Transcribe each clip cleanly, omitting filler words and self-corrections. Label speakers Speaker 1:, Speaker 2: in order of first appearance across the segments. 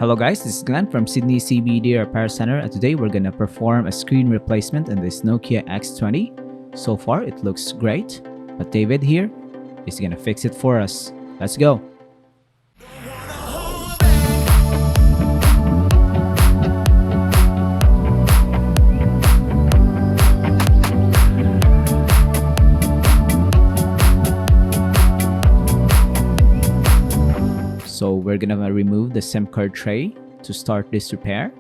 Speaker 1: Hello guys, this is Glenn from Sydney CBD Repair Center, and today we're gonna perform a screen replacement on this Nokia X20. So far it looks great, but David here is gonna fix it for us. Let's go. So we're gonna remove the SIM card tray to start this repair,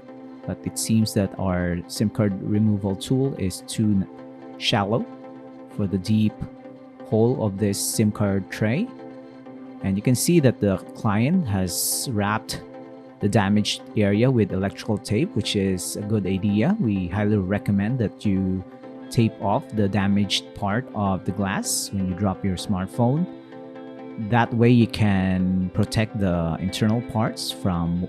Speaker 1: but it seems that our SIM card removal tool is too shallow for the deep hole of this SIM card tray. And you can see that the client has wrapped the damaged area with electrical tape, which is a good idea. We highly recommend that you tape off the damaged part of the glass when you drop your smartphone. That way you can protect the internal parts from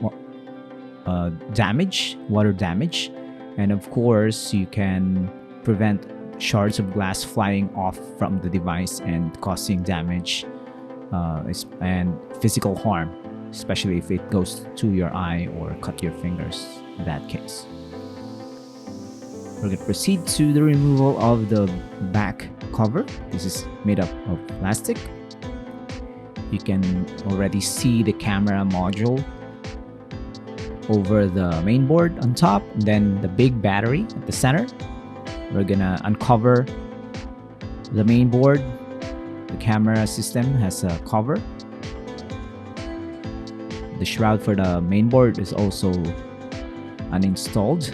Speaker 1: damage, water damage, and of course you can prevent shards of glass flying off from the device and causing damage and physical harm, especially if it goes to your eye or cut your fingers in that case. We're going to proceed to the removal of the back cover. This is made up of plastic. You can already see the camera module over the main board on top, and then the big battery at the center. We're gonna uncover the main board. The camera system has a cover. The shroud for the main board is also uninstalled.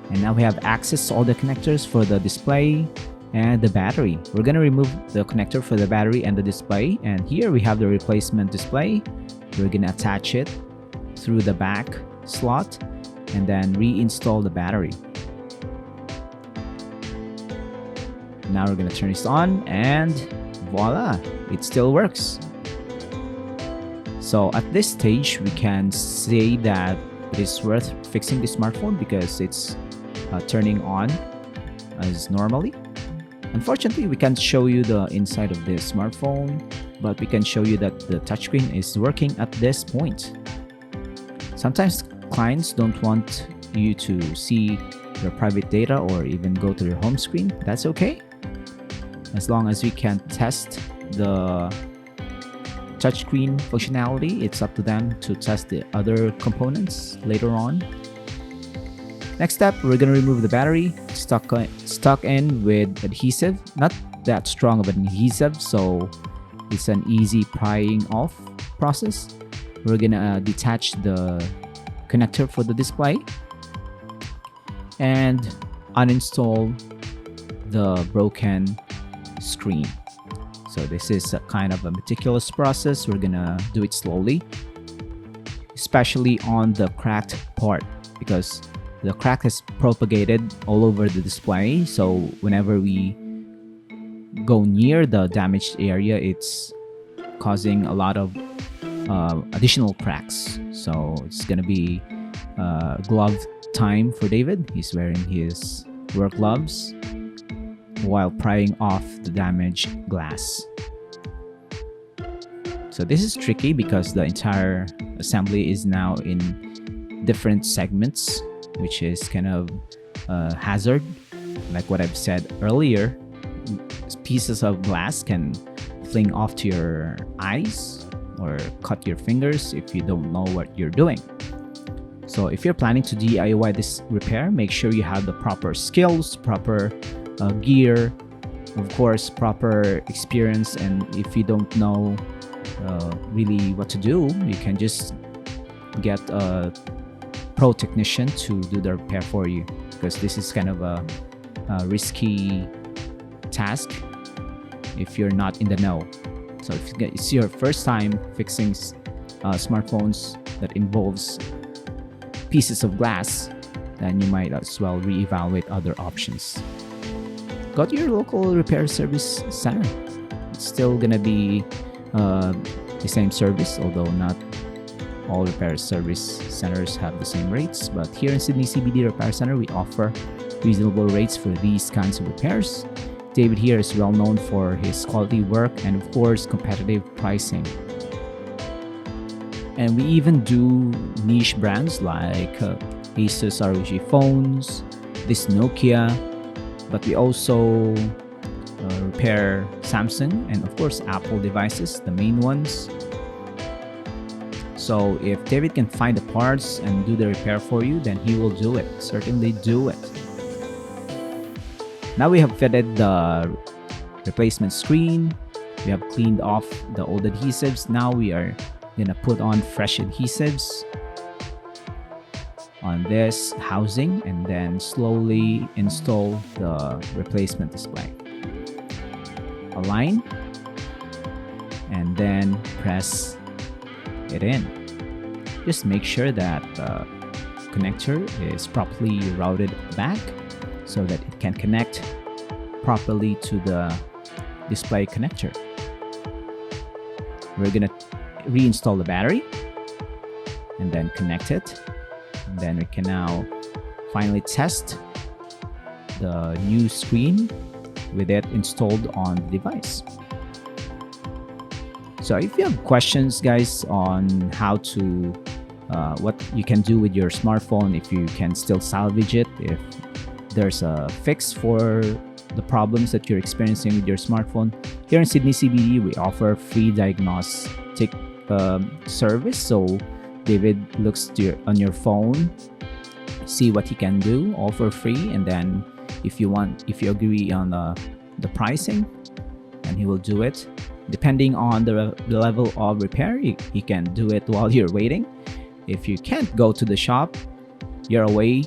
Speaker 1: And now we have access to all the connectors for the display and the battery. We're going to remove the connector for the battery and the display, and here we have the replacement display. We're going to attach it through the back slot and then reinstall the battery. Now we're going to turn this on, and voila, it still works. So at this stage we can say that it is worth fixing the smartphone because it's turning on as normally. Unfortunately, we can't show you the inside of the smartphone, but we can show you that the touchscreen is working at this point. Sometimes clients don't want you to see your private data or even go to your home screen. That's okay. As long as we can test the touchscreen functionality, it's up to them to test the other components later on. Next step, we're going to remove the battery, stuck in with adhesive. Not that strong of an adhesive, so it's an easy prying off process. We're going to detach the connector for the display and uninstall the broken screen. So this is a kind of a meticulous process. We're going to do it slowly, especially on the cracked part, because the crack has propagated all over the display. So whenever we go near the damaged area, it's causing a lot of additional cracks. So it's gonna be glove time for David. He's wearing his work gloves while prying off the damaged glass. So this is tricky because the entire assembly is now in different segments, which is kind of hazard. Like what I've said earlier, pieces of glass can fling off to your eyes or cut your fingers if you don't know what you're doing. So if you're planning to DIY this repair, make sure you have the proper skills, proper gear, of course, proper experience. And if you don't know really what to do, you can just get a pro technician to do the repair for you, because this is kind of a risky task if you're not in the know. So if it's your first time fixing smartphones that involves pieces of glass, then you might as well reevaluate other options. Go to your local repair service center. It's still gonna be the same service, although not all repair service centers have the same rates, but here in Sydney CBD Repair Center, we offer reasonable rates for these kinds of repairs. David here is well known for his quality work and of course competitive pricing. And we even do niche brands like Asus ROG phones, this Nokia, but we also repair Samsung and of course Apple devices, the main ones. So if David can find the parts and do the repair for you, then he will do it. Certainly do it. Now we have fitted the replacement screen. We have cleaned off the old adhesives. Now we are gonna put on fresh adhesives on this housing and then slowly install the replacement display. Align and then press it in. Just make sure that the connector is properly routed back so that it can connect properly to the display connector. We're gonna reinstall the battery and then connect it. And then we can now finally test the new screen with it installed on the device. So if you have questions, guys, on how to what you can do with your smartphone, if you can still salvage it, if there's a fix for the problems that you're experiencing with your smartphone, here in Sydney CBD we offer free diagnostic service. So David looks on your phone, see what he can do, all for free, and then if you agree on the pricing, and he will do it depending on the level of repair. He can do it while you're waiting. If you can't go to the shop, you're away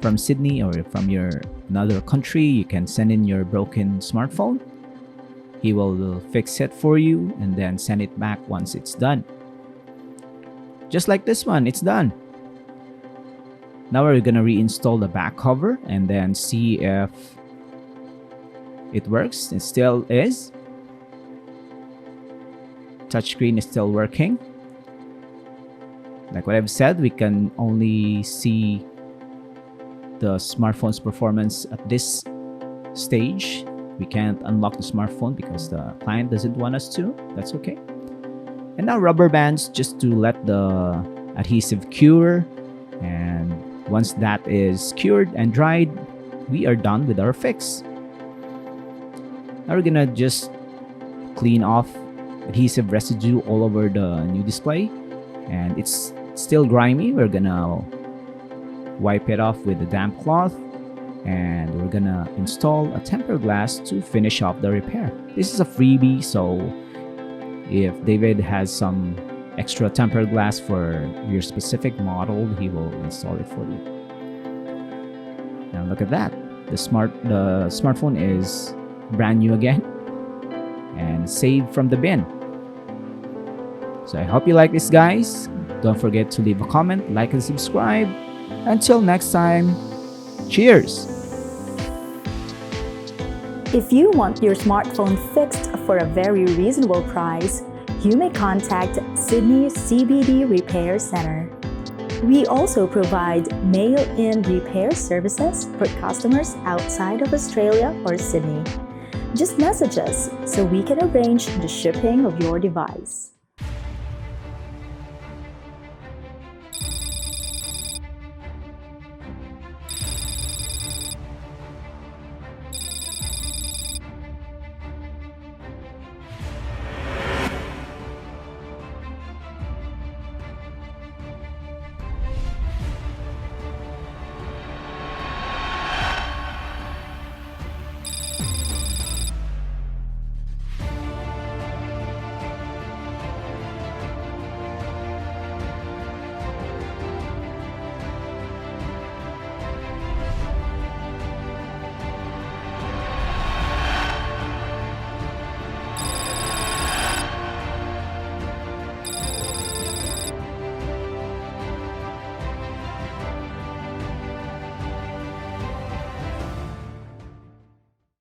Speaker 1: from Sydney or from another country, you can send in your broken smartphone. He will fix it for you and then send it back once it's done. Just like this one, it's done. Now we're gonna reinstall the back cover and then see if it works. It still is. Touchscreen is still working. Like what I've said, we can only see the smartphone's performance at this stage. We can't unlock the smartphone because the client doesn't want us to. That's okay. And now rubber bands just to let the adhesive cure. And once that is cured and dried, we are done with our fix. Now we're gonna just clean off adhesive residue all over the new display. And it's still grimy. We're gonna wipe it off with a damp cloth. And we're gonna install a tempered glass to finish off the repair. This is a freebie, so if David has some extra tempered glass for your specific model, he will install it for you. Now look at that. The smartphone is brand new again and saved from the bin. So I hope you like this, guys. Don't forget to leave a comment, like, and subscribe. Until next time, cheers!
Speaker 2: If you want your smartphone fixed for a very reasonable price, you may contact Sydney CBD Repair Center. We also provide mail-in repair services for customers outside of Australia or Sydney. Just message us so we can arrange the shipping of your device.